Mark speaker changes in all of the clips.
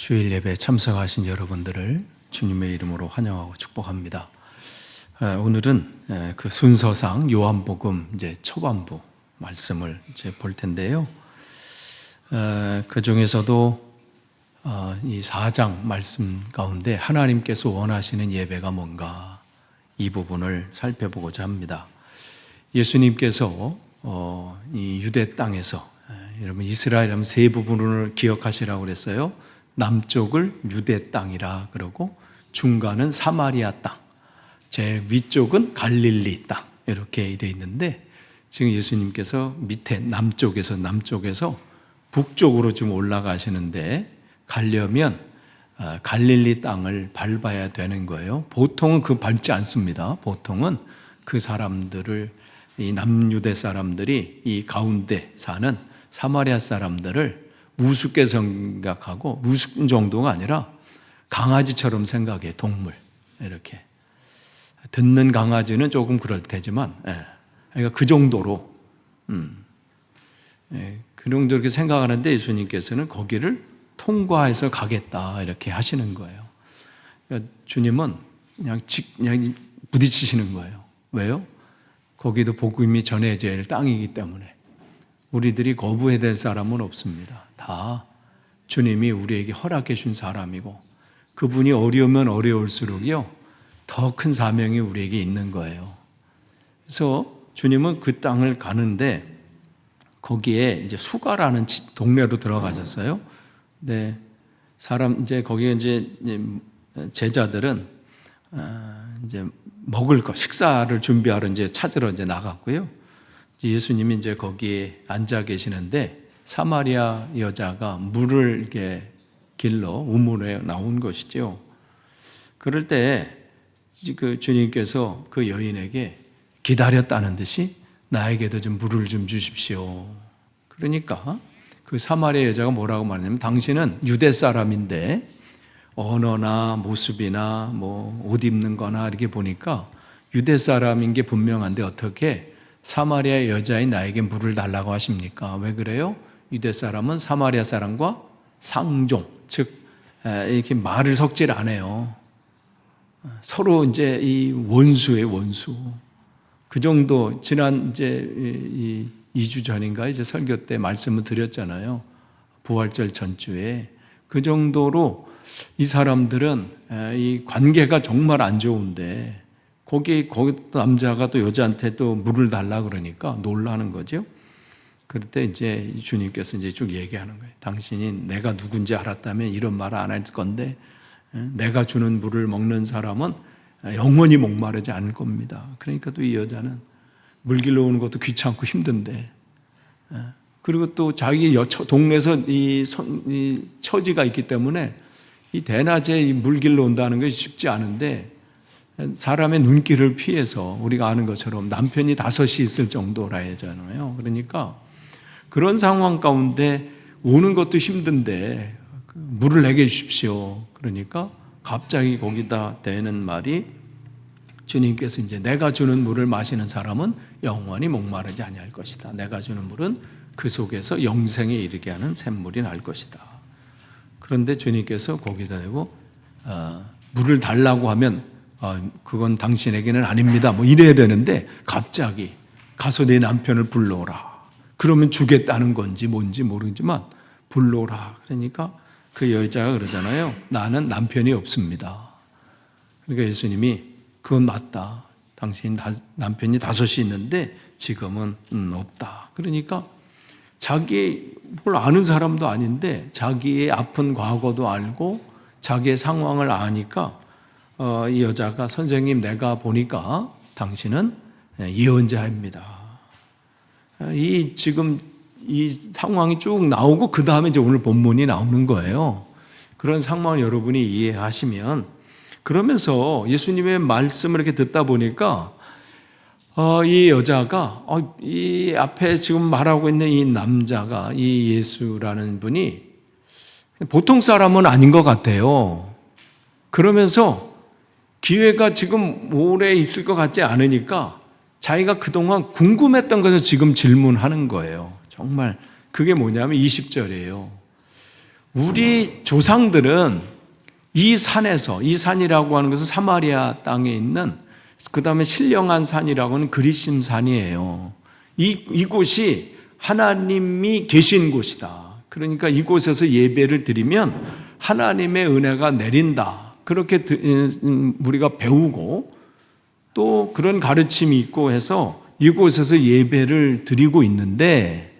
Speaker 1: 주일 예배에 참석하신 여러분들을 주님의 이름으로 환영하고 축복합니다. 오늘은 그 순서상 요한복음 이제 초반부 말씀을 이제 볼 텐데요. 그 중에서도 이 4장 말씀 가운데 하나님께서 원하시는 예배가 뭔가 이 부분을 살펴보고자 합니다. 예수님께서 이 유대 땅에서 여러분 이스라엘 하면 세 부분을 기억하시라고 그랬어요. 남쪽을 유대 땅이라 그러고 중간은 사마리아 땅, 제 위쪽은 갈릴리 땅 이렇게 되어 있는데 지금 예수님께서 밑에 남쪽에서 북쪽으로 지금 올라가시는데 가려면 갈릴리 땅을 밟아야 되는 거예요. 보통은 그 밟지 않습니다. 보통은 그 사람들을 이 남유대 사람들이 이 가운데 사는 사마리아 사람들을 우습게 생각하고 우습 정도가 아니라 강아지처럼 생각해. 동물 이렇게 듣는 강아지는 조금 그럴 테지만 그러니까 그 정도로 그 정도 이렇게 생각하는데 예수님께서는 거기를 통과해서 가겠다 이렇게 하시는 거예요. 그러니까 주님은 그냥 부딪히시는 거예요. 왜요? 거기도 복음이 전해져야 할 땅이기 때문에 우리들이 거부해야 될 사람은 없습니다. 다 주님이 우리에게 허락해 준 사람이고 그분이 어려우면 어려울수록요 더 큰 사명이 우리에게 있는 거예요. 그래서 주님은 그 땅을 가는데 거기에 이제 수가라는 동네로 들어가셨어요. 네, 이제 거기에 이제 제자들은 이제 먹을 거 식사를 준비하러 이제 찾으러 이제 나갔고요. 예수님이 이제 거기에 앉아 계시는데 사마리아 여자가 물을 이렇게 길러 우물에 나온 것이죠. 그럴 때 그 주님께서 그 여인에게 기다렸다는 듯이 나에게도 좀 물을 좀 주십시오. 그러니까 그 사마리아 여자가 뭐라고 말하냐면 당신은 유대 사람인데 언어나 모습이나 뭐 옷 입는 거나 이렇게 보니까 유대 사람인 게 분명한데 어떻게 사마리아 여자인 나에게 물을 달라고 하십니까? 왜 그래요? 유대 사람은 사마리아 사람과 상종, 즉 이렇게 말을 섞질 않아요. 서로 이제 이 원수의 원수. 그 정도 지난 이제 2주 전인가 이제 설교 때 말씀을 드렸잖아요. 부활절 전주에 그 정도로 이 사람들은 이 관계가 정말 안 좋은데 거기 남자가 또 여자한테 또 물을 달라 그러니까 놀라는 거죠. 그럴 때 이제 주님께서 이제 쭉 얘기하는 거예요. 당신이 내가 누군지 알았다면 이런 말을 안 할 건데 내가 주는 물을 먹는 사람은 영원히 목마르지 않을 겁니다. 그러니까 또 이 여자는 물 길러 오는 것도 귀찮고 힘든데 그리고 또 자기 동네에서 이 처지가 있기 때문에 이 대낮에 물 길러 온다는 것이 쉽지 않은데 사람의 눈길을 피해서 우리가 아는 것처럼 남편이 5이 있을 정도라 하잖아요. 그러니까 그런 상황 가운데 오는 것도 힘든데 물을 내게 주십시오. 그러니까 갑자기 거기다 대는 말이 주님께서 이제 내가 주는 물을 마시는 사람은 영원히 목마르지 아니할 것이다. 내가 주는 물은 그 속에서 영생에 이르게 하는 샘물이 날 것이다. 그런데 주님께서 거기다 대고 물을 달라고 하면 그건 당신에게는 아닙니다. 뭐 이래야 되는데 갑자기 가서 내 남편을 불러오라. 그러면 주겠다는 건지 뭔지 모르지만 불러오라. 그러니까 그 여자가 그러잖아요. 나는 남편이 없습니다. 그러니까 예수님이 그건 맞다. 당신 남편이 5이 있는데 지금은 없다. 그러니까 자기 뭘 아는 사람도 아닌데 자기의 아픈 과거도 알고 자기의 상황을 아니까 이 여자가 선생님 내가 보니까 당신은 예언자입니다. 지금 이 상황이 쭉 나오고 그 다음에 이제 오늘 본문이 나오는 거예요. 그런 상황을 여러분이 이해하시면 그러면서 예수님의 말씀을 이렇게 듣다 보니까 이 여자가 이 앞에 지금 말하고 있는 이 남자가 이 예수라는 분이 보통 사람은 아닌 것 같아요. 그러면서 기회가 지금 오래 있을 것 같지 않으니까 자기가 그동안 궁금했던 것을 지금 질문하는 거예요. 정말 그게 뭐냐면 20절이에요. 우리 조상들은 이 산에서, 이 산이라고 하는 것은 사마리아 땅에 있는, 그 다음에 신령한 산이라고 하는 그리심 산이에요. 이곳이 하나님이 계신 곳이다. 그러니까 이곳에서 예배를 드리면 하나님의 은혜가 내린다. 그렇게 우리가 배우고 또 그런 가르침이 있고 해서 이곳에서 예배를 드리고 있는데,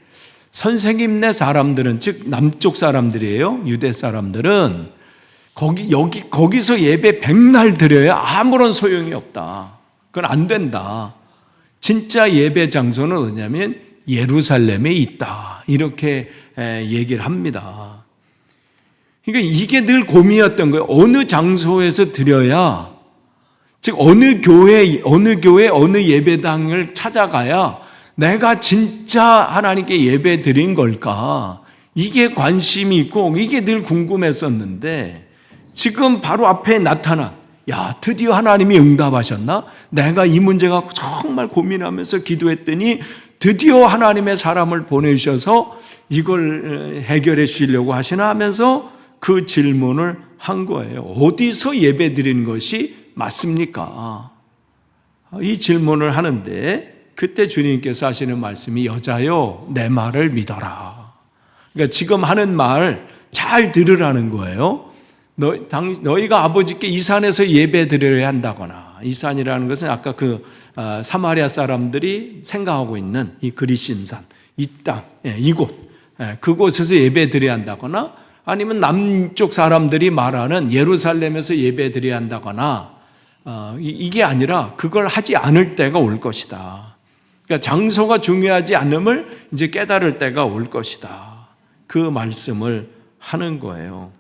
Speaker 1: 선생님네 사람들은, 즉 남쪽 사람들이에요. 유대 사람들은 거기서 예배 백날 드려야 아무런 소용이 없다. 그건 안 된다. 진짜 예배 장소는 어디냐면 예루살렘에 있다. 이렇게 얘기를 합니다. 그러니까 이게 늘 고민이었던 거예요. 어느 장소에서 드려야, 즉 어느 교회, 어느 예배당을 찾아가야 내가 진짜 하나님께 예배 드린 걸까? 이게 관심이 있고 이게 늘 궁금했었는데, 지금 바로 앞에 나타난, 야, 드디어 하나님이 응답하셨나? 내가 이 문제 갖고 정말 고민하면서 기도했더니 드디어 하나님의 사람을 보내주셔서 이걸 해결해 주시려고 하시나 하면서 그 질문을 한 거예요. 어디서 예배 드리는 것이 맞습니까? 이 질문을 하는데, 그때 주님께서 하시는 말씀이, 여자여 내 말을 믿어라. 그러니까 지금 하는 말 잘 들으라는 거예요. 너희가 아버지께 이 산에서 예배 드려야 한다거나, 이 산이라는 것은 아까 그 사마리아 사람들이 생각하고 있는 이 그리심산, 이 땅, 이곳, 그곳에서 예배 드려야 한다거나, 아니면 남쪽 사람들이 말하는 예루살렘에서 예배 드려야 한다거나, 이게 아니라 그걸 하지 않을 때가 올 것이다. 그러니까 장소가 중요하지 않음을 이제 깨달을 때가 올 것이다. 그 말씀을 하는 거예요.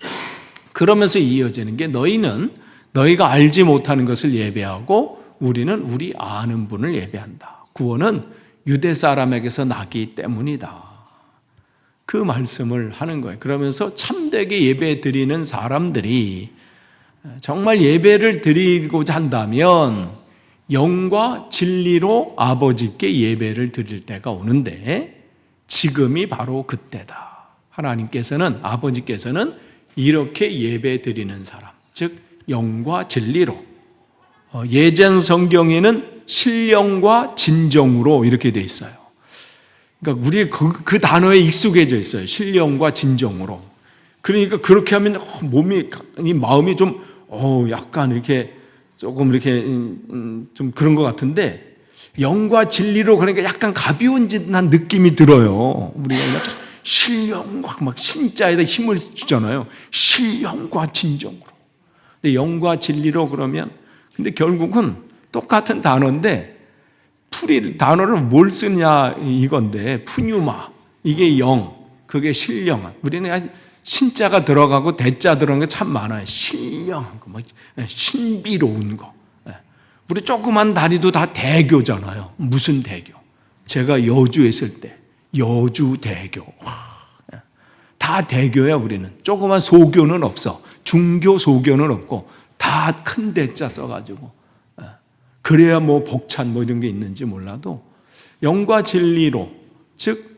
Speaker 1: 그러면서 이어지는 게, 너희가 알지 못하는 것을 예배하고 우리는 우리 아는 분을 예배한다. 구원은 유대 사람에게서 나기 때문이다. 그 말씀을 하는 거예요. 그러면서 참되게 예배 드리는 사람들이 정말 예배를 드리고자 한다면 영과 진리로 아버지께 예배를 드릴 때가 오는데, 지금이 바로 그때다. 하나님께서는, 아버지께서는 이렇게 예배 드리는 사람, 즉 영과 진리로, 예전 성경에는 신령과 진정으로 이렇게 돼 있어요. 그러니까 우리 그 단어에 익숙해져 있어요. 신령과 진정으로. 그러니까 그렇게 하면 마음이 좀 약간 이렇게 조금 이렇게 좀 그런 것 같은데, 영과 진리로, 그러니까 약간 가벼운짓한 느낌이 들어요. 우리가 신령과 막 신자에다 힘을 주잖아요. 신령과 진정으로. 근데 영과 진리로 그러면, 근데 결국은 똑같은 단어인데 단어를 뭘 쓰냐 이건데, 푸뉴마, 이게 영, 그게 신령. 우리는 신자가 들어가고 대자 들어간 게 참 많아요. 신령, 신비로운 거. 우리 조그만 다리도 다 대교잖아요. 무슨 대교? 제가 여주에 있을 때 여주 대교. 다 대교야. 우리는 조그만 소교는 없어. 중교, 소교는 없고 다 큰 대자 써가지고, 그래야 뭐 복찬 뭐 이런 게 있는지 몰라도 영과 진리로, 즉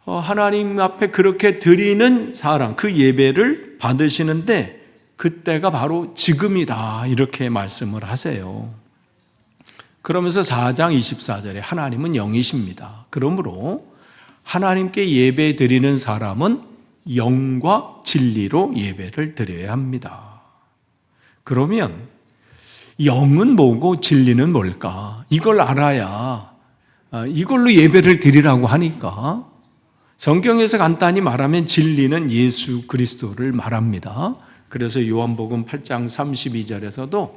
Speaker 1: 하나님 앞에 그렇게 드리는 사람, 그 예배를 받으시는데 그때가 바로 지금이다, 이렇게 말씀을 하세요. 그러면서 4장 24절에 하나님은 영이십니다. 그러므로 하나님께 예배 드리는 사람은 영과 진리로 예배를 드려야 합니다. 그러면 영은 뭐고 진리는 뭘까? 이걸 알아야 이걸로 예배를 드리라고 하니까, 성경에서 간단히 말하면 진리는 예수 그리스도를 말합니다. 그래서 요한복음 8장 32절에서도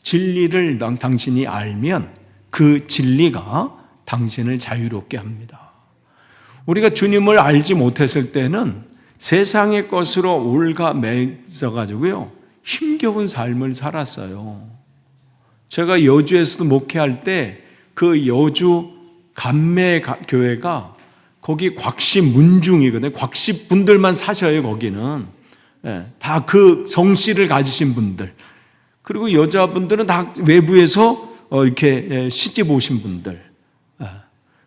Speaker 1: 진리를 당신이 알면 그 진리가 당신을 자유롭게 합니다. 우리가 주님을 알지 못했을 때는 세상의 것으로 올가매져가지고요, 힘겨운 삶을 살았어요. 제가 여주에서도 목회할 때 그 여주 감매교회가 거기 곽씨 문중이거든요. 곽씨 분들만 사셔요. 거기는 다 그 성씨를 가지신 분들, 그리고 여자분들은 다 외부에서 이렇게 시집 오신 분들.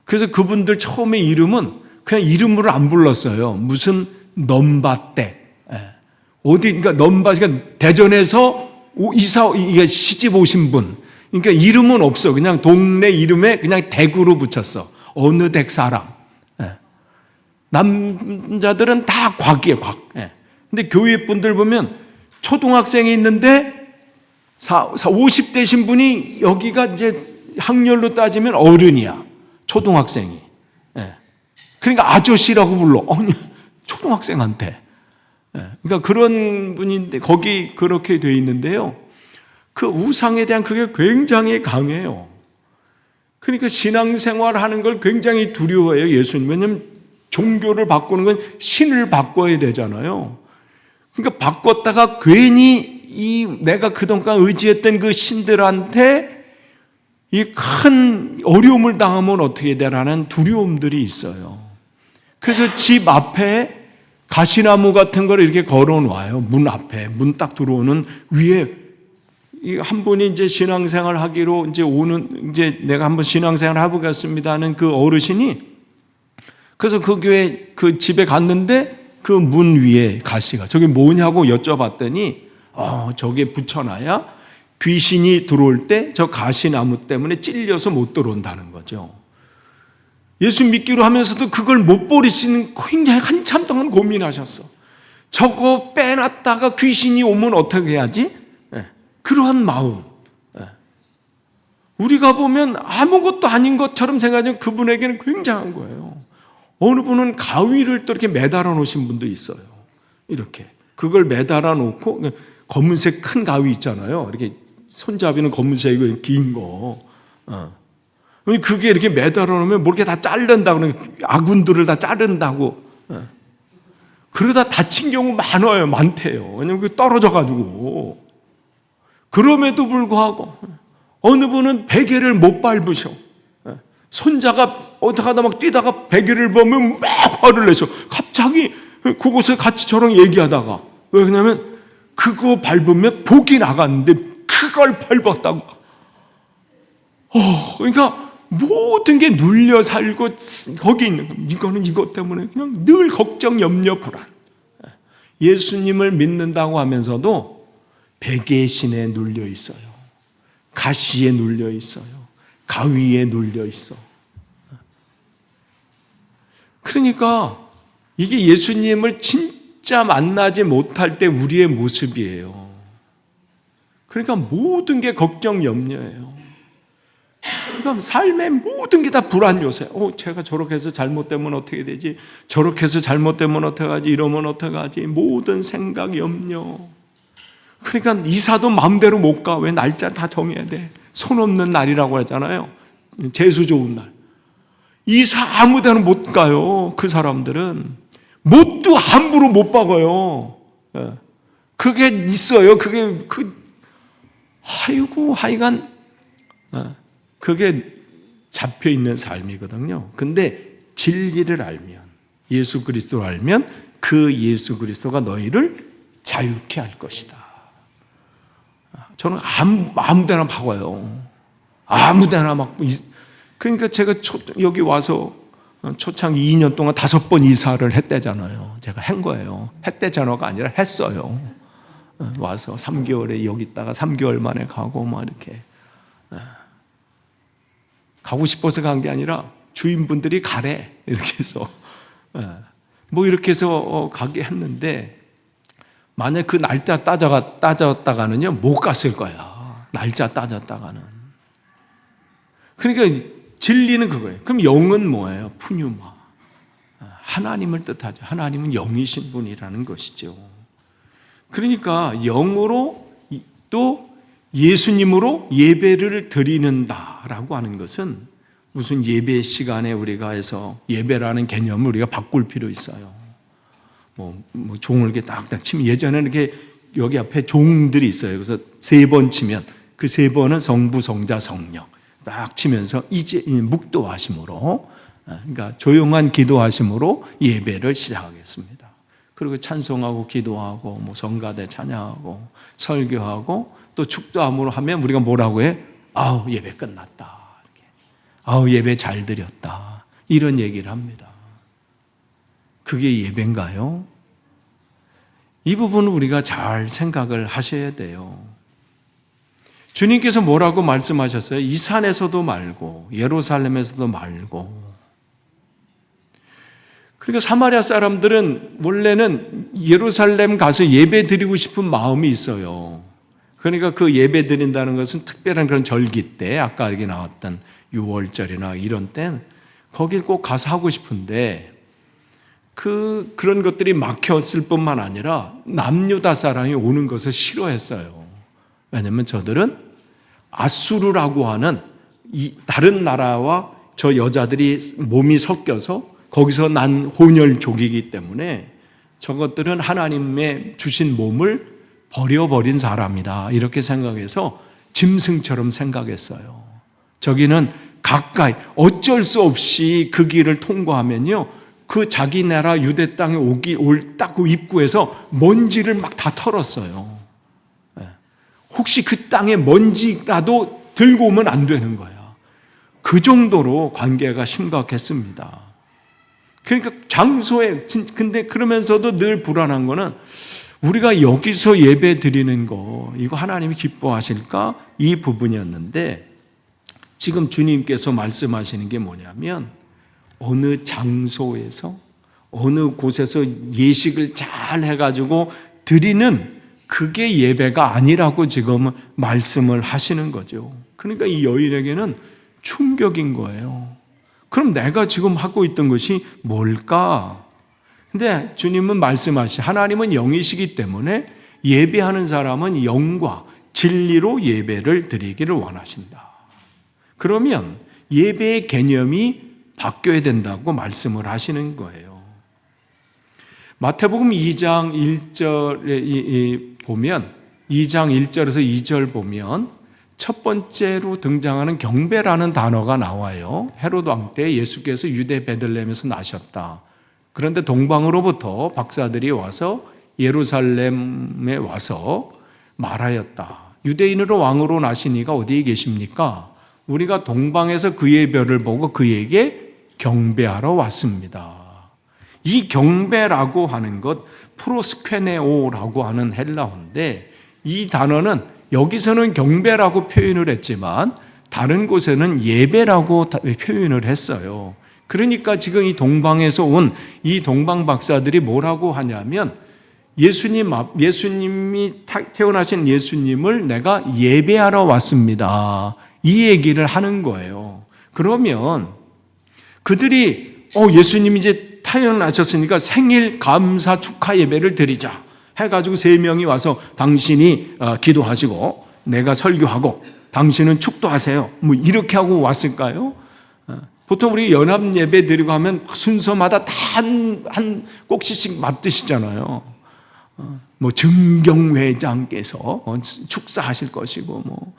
Speaker 1: 그래서 그분들 처음에 이름은 그냥 이름으로 안 불렀어요. 무슨 넘바떼, 어디, 그러니까 넘바지가 대전에서 이게 시집 오신 분. 그러니까 이름은 없어. 그냥 동네 이름에 그냥 댁으로 붙였어. 어느 댁 사람. 남자들은 다 곽이에요, 곽. 근데 교회 분들 보면 초등학생이 있는데 50대 신분이 여기가 이제 학년로 따지면 어른이야. 초등학생이. 그러니까 아저씨라고 불러. 아니, 초등학생한테. 그러니까 그런 분인데 거기 그렇게 돼 있는데요. 그 우상에 대한 그게 굉장히 강해요. 그러니까 신앙생활 하는 걸 굉장히 두려워해요, 예수님. 왜냐하면 종교를 바꾸는 건 신을 바꿔야 되잖아요. 그러니까 바꿨다가 괜히 내가 그동안 의지했던 그 신들한테 이 큰 어려움을 당하면 어떻게 되라는 두려움들이 있어요. 그래서 집 앞에 가시나무 같은 걸 이렇게 걸어 놔요. 문 앞에. 문 딱 들어오는 위에 한 분이 이제 신앙생활 하기로 이제 내가 한번 신앙생활 해보겠습니다 하는 그 어르신이 그래서 그 교회 그 집에 갔는데 그 문 위에 가시가 저게 뭐냐고 여쭤봤더니 저게 붙여놔야 귀신이 들어올 때 저 가시나무 때문에 찔려서 못 들어온다는 거죠. 예수 믿기로 하면서도 그걸 못 버리시는 굉장히 한참 동안 고민하셨어. 저거 빼놨다가 귀신이 오면 어떻게 해야지? 그러한 마음. 우리가 보면 아무것도 아닌 것처럼 생각하지만 그분에게는 굉장한 거예요. 어느 분은 가위를 또 이렇게 매달아 놓으신 분도 있어요. 이렇게. 그걸 매달아 놓고 검은색 큰 가위 있잖아요. 이렇게 손잡이는 검은색이고 긴 거. 그게 이렇게 매달아 놓으면 뭐 이렇게 다 자른다고, 아군들을 다 자른다고. 그러다 다친 경우 많대요. 왜냐면 그게 떨어져가지고. 그럼에도 불구하고, 어느 분은 베개를 못 밟으셔. 손자가 어떻게 하다 막 뛰다가 베개를 보면 막 화를 내셔. 갑자기 그곳에 같이 저랑 얘기하다가. 왜 그러냐면, 그거 밟으면 복이 나갔는데, 그걸 밟았다고. 그러니까 모든 게 눌려 살고 거기 있는 거. 이거는 이것 때문에 그냥 늘 걱정, 염려, 불안. 예수님을 믿는다고 하면서도 베개의 신에 눌려 있어요. 가시에 눌려 있어요. 가위에 눌려 있어. 그러니까 이게 예수님을 진짜 만나지 못할 때 우리의 모습이에요. 그러니까 모든 게 걱정, 염려예요. 그러니까 삶의 모든 게 다 불안 요새. 제가 저렇게 해서 잘못되면 어떻게 되지? 저렇게 해서 잘못되면 어떻게 하지? 이러면 어떻게 하지? 모든 생각, 염려. 그러니까 이사도 마음대로 못 가. 왜 날짜 다 정해야 돼? 손 없는 날이라고 하잖아요. 재수 좋은 날. 이사 아무 데나 못 가요. 그 사람들은. 못도 함부로 못 박아요. 그게 있어요. 하여간 그게 잡혀있는 삶이거든요. 근데 진리를 알면, 예수 그리스도를 알면 그 예수 그리스도가 너희를 자유케 할 것이다. 저는 아무 데나 박아요. 아무 데나 막. 그러니까 제가 여기 와서 초창 2년 동안 5번 이사를 했대잖아요. 제가 한 거예요. 했대잖아가 아니라 했어요. 와서 3개월에 여기 있다가 3개월 만에 가고 막 이렇게. 가고 싶어서 간 게 아니라 주인분들이 가래. 이렇게 해서. 뭐 이렇게 해서 가게 했는데 만약 그 날짜 따졌다가는요, 못 갔을 거야. 날짜 따졌다가는. 그러니까 진리는 그거예요. 그럼 영은 뭐예요? 푸뉴마. 하나님을 뜻하죠. 하나님은 영이신 분이라는 것이죠. 그러니까 영으로 또 예수님으로 예배를 드리는다라고 하는 것은 무슨 예배 시간에 우리가 해서 예배라는 개념을 우리가 바꿀 필요 있어요. 뭐 종을 이렇게 딱딱 치면 예전에는 이렇게 여기 앞에 종들이 있어요. 그래서 3번 치면 그 3번은 성부, 성자, 성령 딱 치면서 이제 묵도하심으로, 그러니까 조용한 기도하심으로 예배를 시작하겠습니다. 그리고 찬송하고 기도하고 뭐 성가대 찬양하고 설교하고 또 축도함으로 하면 우리가 뭐라고 해? 예배 끝났다. 이렇게. 예배 잘 드렸다. 이런 얘기를 합니다. 그게 예배인가요? 이 부분은 우리가 잘 생각을 하셔야 돼요. 주님께서 뭐라고 말씀하셨어요? 이 산에서도 말고 예루살렘에서도 말고. 그러니까 사마리아 사람들은 원래는 예루살렘 가서 예배 드리고 싶은 마음이 있어요. 그러니까 그 예배 드린다는 것은 특별한 그런 절기 때, 아까 여기 나왔던 6월절이나 이런 땐 거길 꼭 가서 하고 싶은데 그런 것들이 막혔을 뿐만 아니라 남유다 사람이 오는 것을 싫어했어요. 왜냐하면 저들은 아수르라고 하는 이 다른 나라와 저 여자들이 몸이 섞여서 거기서 난 혼혈족이기 때문에 저것들은 하나님의 주신 몸을 버려버린 사람이다 이렇게 생각해서 짐승처럼 생각했어요. 저기는 가까이 어쩔 수 없이 그 길을 통과하면요 그 자기 나라 유대 땅에 올 딱 그 입구에서 먼지를 막 다 털었어요. 혹시 그 땅에 먼지라도 들고 오면 안 되는 거야. 그 정도로 관계가 심각했습니다. 그러니까 장소에, 근데 그러면서도 늘 불안한 거는 우리가 여기서 예배 드리는 거, 이거 하나님이 기뻐하실까? 이 부분이었는데 지금 주님께서 말씀하시는 게 뭐냐면 어느 장소에서, 어느 곳에서 예식을 잘 해가지고 드리는 그게 예배가 아니라고 지금 말씀을 하시는 거죠. 그러니까 이 여인에게는 충격인 거예요. 그럼 내가 지금 하고 있던 것이 뭘까? 근데 주님은 말씀하시, 하나님은 영이시기 때문에 예배하는 사람은 영과 진리로 예배를 드리기를 원하신다. 그러면 예배의 개념이 바뀌어야 된다고 말씀을 하시는 거예요. 마태복음 2장 1절에 보면 2장 1절에서 2절 보면 첫 번째로 등장하는 경배라는 단어가 나와요. 헤롯 왕 때 예수께서 유대 베들레헴에서 나셨다. 그런데 동방으로부터 박사들이 와서 예루살렘에 와서 말하였다. 유대인으로 왕으로 나신 이가 어디에 계십니까? 우리가 동방에서 그의 별을 보고 그에게 경배하러 왔습니다. 이 경배라고 하는 것 프로스케네오라고 하는 헬라어인데 이 단어는 여기서는 경배라고 표현을 했지만 다른 곳에는 예배라고 표현을 했어요. 그러니까 지금 이 동방에서 온 이 동방 박사들이 뭐라고 하냐면 예수님이 태어나신 예수님을 내가 예배하러 왔습니다. 이 얘기를 하는 거예요. 그러면 그들이 예수님이 이제 태어나셨으니까 생일 감사 축하 예배를 드리자 해가지고 3명이 와서 당신이 기도하시고 내가 설교하고 당신은 축도하세요. 뭐 이렇게 하고 왔을까요? 보통 우리 연합 예배 드리고 하면 순서마다 다 한 꼭지씩 맡으시잖아요. 뭐 증경회장께서 축사하실 것이고 뭐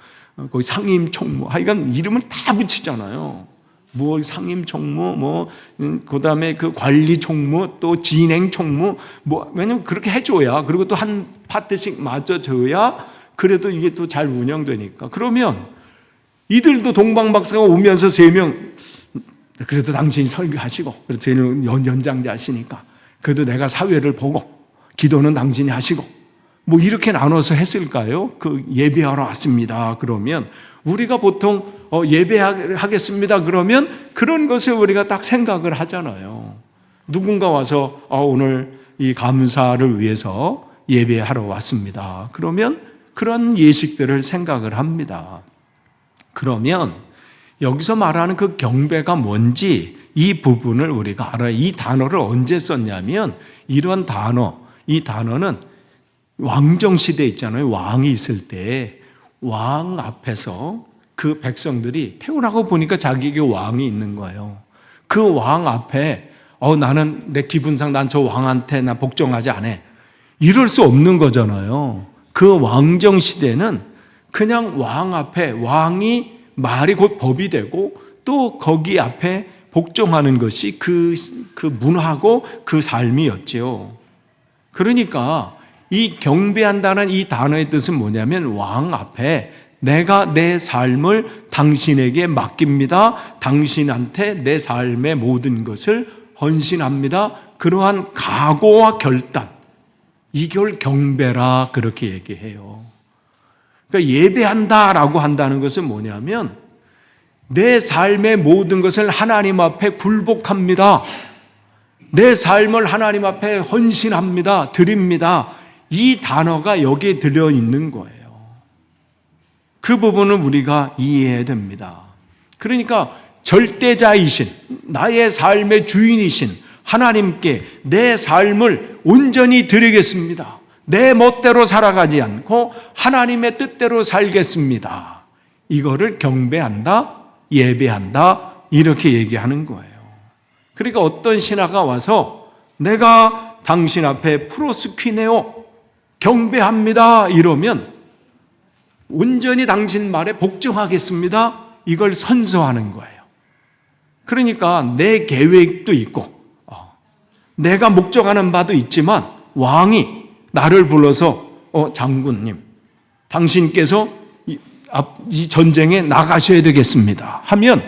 Speaker 1: 거기 상임총무 하여간 이름을 다 붙이잖아요. 뭐 상임총무 뭐 그다음에 그 관리총무 또 진행총무 뭐 왜냐면 그렇게 해줘야 그리고 또 한 파트씩 맞춰줘야 그래도 이게 또 잘 운영되니까. 그러면 이들도 동방박사가 오면서 3명 그래도 당신이 설교하시고 그래도 제일 연장자시니까 그래도 내가 사회를 보고 기도는 당신이 하시고 뭐 이렇게 나눠서 했을까요? 그 예배하러 왔습니다. 그러면 우리가 보통 예배하겠습니다. 그러면 그런 것을 우리가 딱 생각을 하잖아요. 누군가 와서 오늘 이 감사를 위해서 예배하러 왔습니다. 그러면 그런 예식들을 생각을 합니다. 그러면 여기서 말하는 그 경배가 뭔지 이 부분을 우리가 알아요. 이 단어를 언제 썼냐면 이런 단어, 이 단어는 왕정시대 있잖아요. 왕이 있을 때 왕 앞에서 그 백성들이 태어나고 보니까 자기에게 왕이 있는 거예요. 그 왕 앞에 나는 내 기분상 난 저 왕한테 나 복종하지 않아. 이럴 수 없는 거잖아요. 그 왕정시대는 그냥 왕 앞에 왕이 말이 곧 법이 되고 또 거기 앞에 복종하는 것이 그 문화고 그 삶이었죠. 그러니까 이 경배한다는 이 단어의 뜻은 뭐냐면 왕 앞에 내가 내 삶을 당신에게 맡깁니다. 당신한테 내 삶의 모든 것을 헌신합니다. 그러한 각오와 결단, 이걸 경배라 그렇게 얘기해요. 그러니까 예배한다라고 한다는 것은 뭐냐면 내 삶의 모든 것을 하나님 앞에 굴복합니다. 내 삶을 하나님 앞에 헌신합니다. 드립니다. 이 단어가 여기에 들어있는 거예요. 그 부분은 우리가 이해해야 됩니다. 그러니까 절대자이신 나의 삶의 주인이신 하나님께 내 삶을 온전히 드리겠습니다. 내 멋대로 살아가지 않고 하나님의 뜻대로 살겠습니다. 이거를 경배한다, 예배한다 이렇게 얘기하는 거예요. 그러니까 어떤 신하가 와서 내가 당신 앞에 프로스퀴네오 경배합니다 이러면 온전히 당신 말에 복종하겠습니다. 이걸 선서하는 거예요. 그러니까 내 계획도 있고 내가 목적하는 바도 있지만 왕이 나를 불러서 장군님 당신께서 이 전쟁에 나가셔야 되겠습니다 하면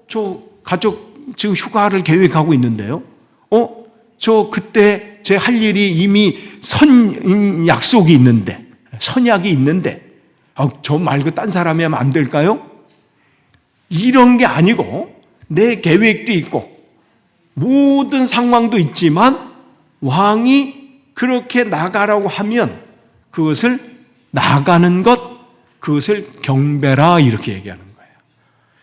Speaker 1: 저 가족 지금 휴가를 계획하고 있는데요. 저 그때 제 할 일이 이미 약속이 있는데 선약이 있는데 저 말고 딴 사람이 하면 안 될까요? 이런 게 아니고 내 계획도 있고 모든 상황도 있지만 왕이 그렇게 나가라고 하면 그것을 나가는 것, 그것을 경배라 이렇게 얘기하는 거예요.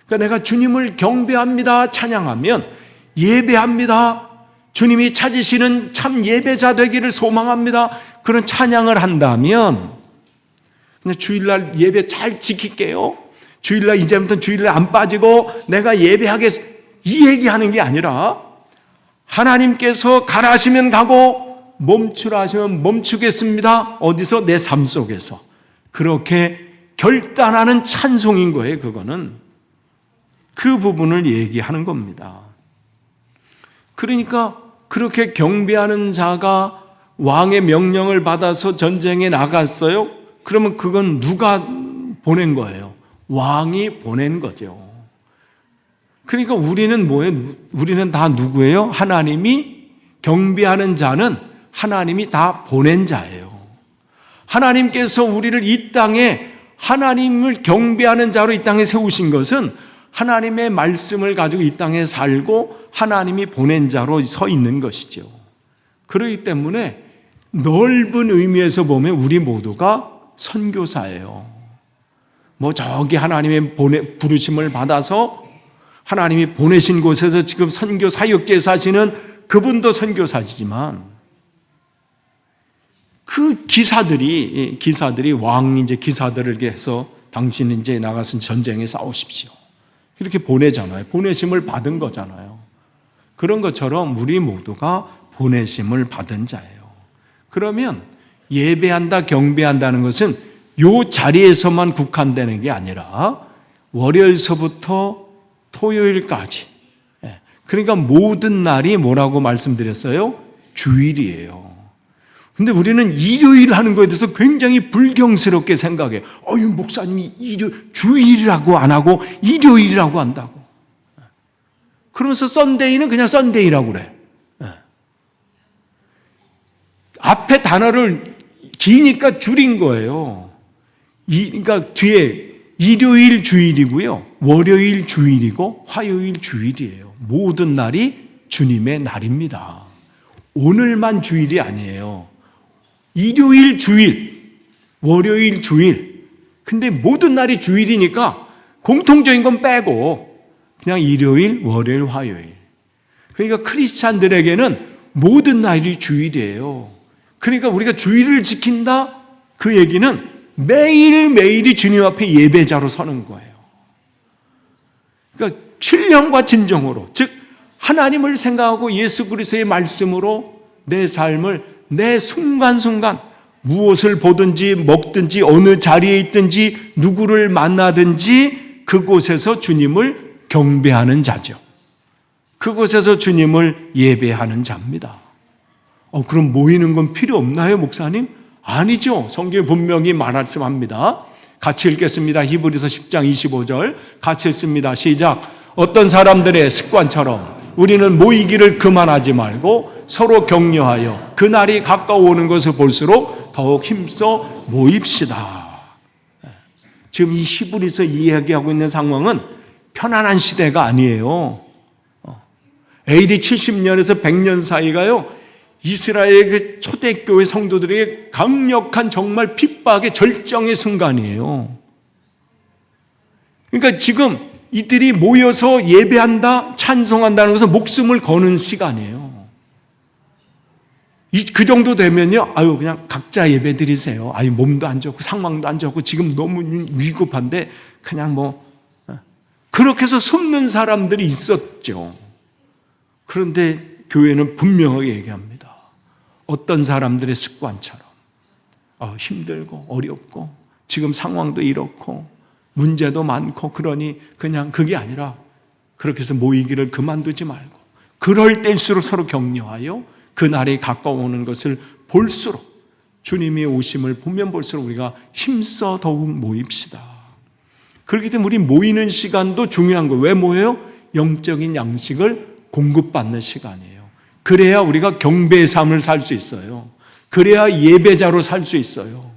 Speaker 1: 그러니까 내가 주님을 경배합니다 찬양하면 예배합니다. 주님이 찾으시는 참 예배자 되기를 소망합니다. 그런 찬양을 한다면 그냥 주일날 예배 잘 지킬게요. 주일날 이제부터 주일날 안 빠지고 내가 예배하겠어. 이 얘기하는 게 아니라 하나님께서 가라 하시면 가고 멈추라 하시면 멈추겠습니다. 어디서? 내 삶 속에서. 그렇게 결단하는 찬송인 거예요. 그거는. 그 부분을 얘기하는 겁니다. 그러니까 그렇게 경배하는 자가 왕의 명령을 받아서 전쟁에 나갔어요? 그러면 그건 누가 보낸 거예요? 왕이 보낸 거죠. 그러니까 우리는 뭐예요? 우리는 다 누구예요? 하나님이 경배하는 자는 하나님이 다 보낸 자예요. 하나님께서 우리를 이 땅에 하나님을 경배하는 자로 이 땅에 세우신 것은 하나님의 말씀을 가지고 이 땅에 살고 하나님이 보낸 자로 서 있는 것이죠. 그렇기 때문에 넓은 의미에서 보면 우리 모두가 선교사예요. 저기 하나님의 부르심을 받아서 하나님이 보내신 곳에서 지금 선교 사역지에 사시는 그분도 선교사지만 그 기사들이 왕 기사들을 해서 당신 이제 나가서 전쟁에 싸우십시오. 이렇게 보내잖아요. 보내심을 받은 거잖아요. 그런 것처럼 우리 모두가 보내심을 받은 자예요. 그러면 예배한다, 경배한다는 것은 이 자리에서만 국한되는 게 아니라 월요일서부터 토요일까지. 그러니까 모든 날이 뭐라고 말씀드렸어요? 주일이에요. 근데 우리는 일요일 하는 거에 대해서 굉장히 불경스럽게 생각해요. 목사님이 주일이라고 안 하고 일요일이라고 한다고. 그러면서 썬데이는 그냥 썬데이라고 그래. 앞에 단어를 기니까 줄인 거예요. 그러니까 뒤에 일요일 주일이고요. 월요일 주일이고 화요일 주일이에요. 모든 날이 주님의 날입니다. 오늘만 주일이 아니에요. 일요일 주일, 월요일 주일. 근데 모든 날이 주일이니까 공통적인 건 빼고 그냥 일요일, 월요일, 화요일. 그러니까 크리스찬들에게는 모든 날이 주일이에요. 그러니까 우리가 주일을 지킨다? 그 얘기는 매일매일이 주님 앞에 예배자로 서는 거예요. 그러니까 신령과 진정으로, 즉 하나님을 생각하고 예수 그리스도의 말씀으로 내 삶을 내 순간순간 무엇을 보든지 먹든지 어느 자리에 있든지 누구를 만나든지 그곳에서 주님을 경배하는 자죠. 그곳에서 주님을 예배하는 자입니다. 그럼 모이는 건 필요 없나요, 목사님? 아니죠. 성경에 분명히 말씀합니다. 같이 읽겠습니다. 히브리서 10장 25절 같이 읽습니다. 시작. 어떤 사람들의 습관처럼 우리는 모이기를 그만하지 말고 서로 격려하여 그날이 가까워오는 것을 볼수록 더욱 힘써 모입시다. 지금 이 히브리서 이야기하고 있는 상황은 편안한 시대가 아니에요. AD 70년에서 100년 사이가요, 이스라엘의 그 초대교회 성도들에게 강력한 정말 핍박의 절정의 순간이에요. 그러니까 지금 이들이 모여서 예배한다, 찬송한다는 것은 목숨을 거는 시간이에요. 그 정도 되면요, 그냥 각자 예배 드리세요. 몸도 안 좋고 상황도 안 좋고 지금 너무 위급한데 그냥 그렇게 해서 숨는 사람들이 있었죠. 그런데 교회는 분명하게 얘기합니다. 어떤 사람들의 습관처럼 힘들고 어렵고 지금 상황도 이렇고 문제도 많고 그러니 그냥 그게 아니라 그렇게 해서 모이기를 그만두지 말고 그럴 때일수록 서로 격려하여 그날이 가까워오는 것을 볼수록 주님의 오심을 보면 볼수록 우리가 힘써 더욱 모입시다. 그렇기 때문에 우리 모이는 시간도 중요한 거예요. 왜 모여요? 영적인 양식을 공급받는 시간이에요. 그래야 우리가 경배의 삶을 살 수 있어요. 그래야 예배자로 살 수 있어요.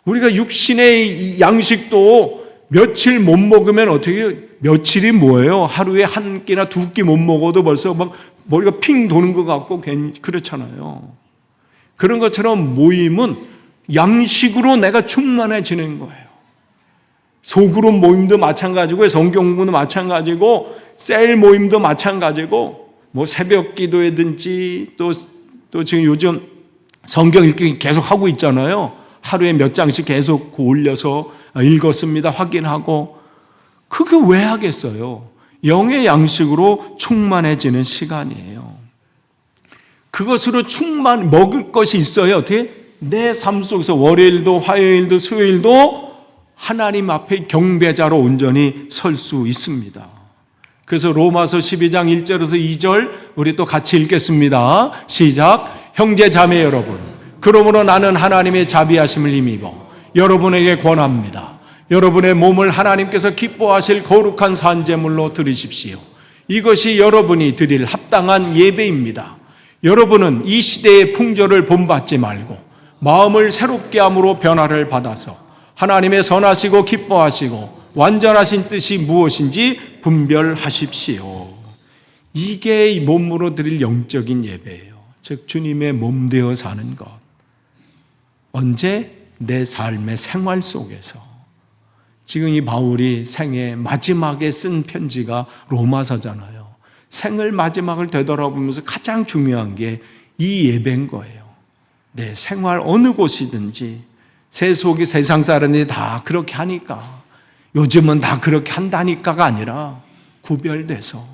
Speaker 1: 우리가 육신의 양식도 며칠 못 먹으면 어떻게 해요? 며칠이 뭐예요? 하루에 한 끼나 두 끼 못 먹어도 벌써 막 머리가 핑 도는 것 같고 괜히 그렇잖아요. 그런 것처럼 모임은 양식으로 내가 충만해지는 거예요. 소그룹 모임도 마찬가지고 성경 공부도 마찬가지고 셀 모임도 마찬가지고 새벽 기도회든지 또 지금 요즘 성경 읽기 계속 하고 있잖아요. 하루에 몇 장씩 계속 올려서 읽었습니다 확인하고. 그게 왜 하겠어요? 영의 양식으로 충만해지는 시간이에요. 그것으로 먹을 것이 있어야 어떻게? 내 삶 속에서 월요일도 화요일도 수요일도 하나님 앞에 경배자로 온전히 설 수 있습니다. 그래서 로마서 12장 1절에서 2절 우리 또 같이 읽겠습니다. 시작. 형제 자매 여러분, 그러므로 나는 하나님의 자비하심을 힘입어 여러분에게 권합니다. 여러분의 몸을 하나님께서 기뻐하실 거룩한 산제물로 드리십시오. 이것이 여러분이 드릴 합당한 예배입니다. 여러분은 이 시대의 풍조를 본받지 말고 마음을 새롭게 함으로 변화를 받아서 하나님의 선하시고 기뻐하시고 완전하신 뜻이 무엇인지 분별하십시오. 이게 이 몸으로 드릴 영적인 예배예요. 즉 주님의 몸 되어 사는 것. 언제? 내 삶의 생활 속에서. 지금 이 바울이 생애 마지막에 쓴 편지가 로마서잖아요. 생을 마지막을 되돌아보면서 가장 중요한 게 이 예배인 거예요. 내 생활 어느 곳이든지 세상 사람들이 다 그렇게 하니까 요즘은 다 그렇게 한다니까가 아니라 구별돼서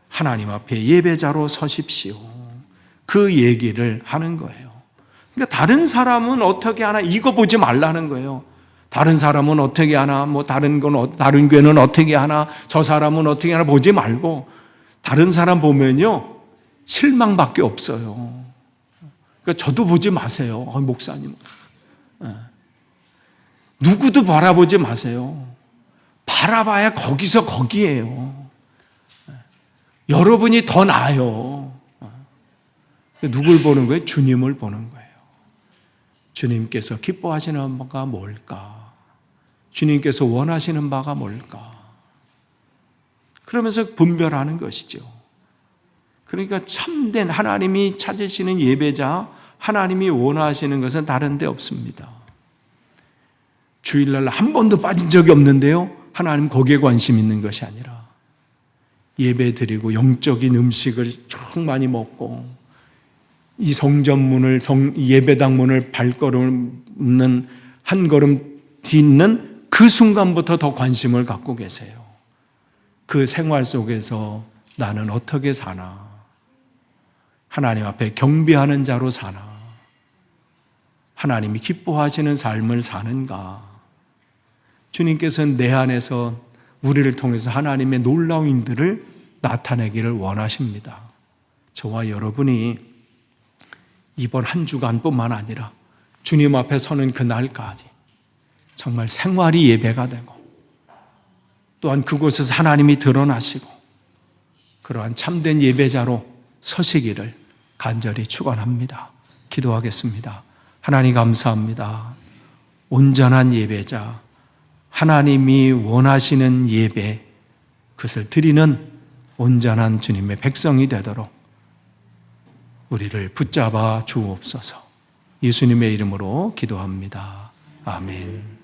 Speaker 1: 하나님 앞에 예배자로 서십시오. 그 얘기를 하는 거예요. 그러니까 다른 사람은 어떻게 하나 이거 보지 말라는 거예요. 다른 사람은 어떻게 하나, 다른 교회는 어떻게 하나, 저 사람은 어떻게 하나 보지 말고 다른 사람 보면요 실망밖에 없어요. 그러니까 저도 보지 마세요. 목사님. 누구도 바라보지 마세요. 바라봐야 거기서 거기에요. 여러분이 더 나아요. 누굴 보는 거예요? 주님을 보는 거예요. 주님께서 기뻐하시는 바가 뭘까? 주님께서 원하시는 바가 뭘까? 그러면서 분별하는 것이죠. 그러니까 참된 하나님이 찾으시는 예배자, 하나님이 원하시는 것은 다른 데 없습니다. 주일날 한 번도 빠진 적이 없는데요, 하나님 거기에 관심 있는 것이 아니라 예배 드리고 영적인 음식을 충만히 먹고 이 성전문을 예배당 문을 발걸음는 한 걸음 딛는 그 순간부터 더 관심을 갖고 계세요. 그 생활 속에서 나는 어떻게 사나? 하나님 앞에 경배하는 자로 사나? 하나님이 기뻐하시는 삶을 사는가? 주님께서는 내 안에서 우리를 통해서 하나님의 놀라운 일들을 나타내기를 원하십니다. 저와 여러분이 이번 한 주간뿐만 아니라 주님 앞에 서는 그날까지 정말 생활이 예배가 되고 또한 그곳에서 하나님이 드러나시고 그러한 참된 예배자로 서시기를 간절히 축원합니다. 기도하겠습니다. 하나님 감사합니다. 온전한 예배자, 하나님이 원하시는 예배, 그것을 드리는 온전한 주님의 백성이 되도록 우리를 붙잡아 주옵소서. 예수님의 이름으로 기도합니다. 아멘.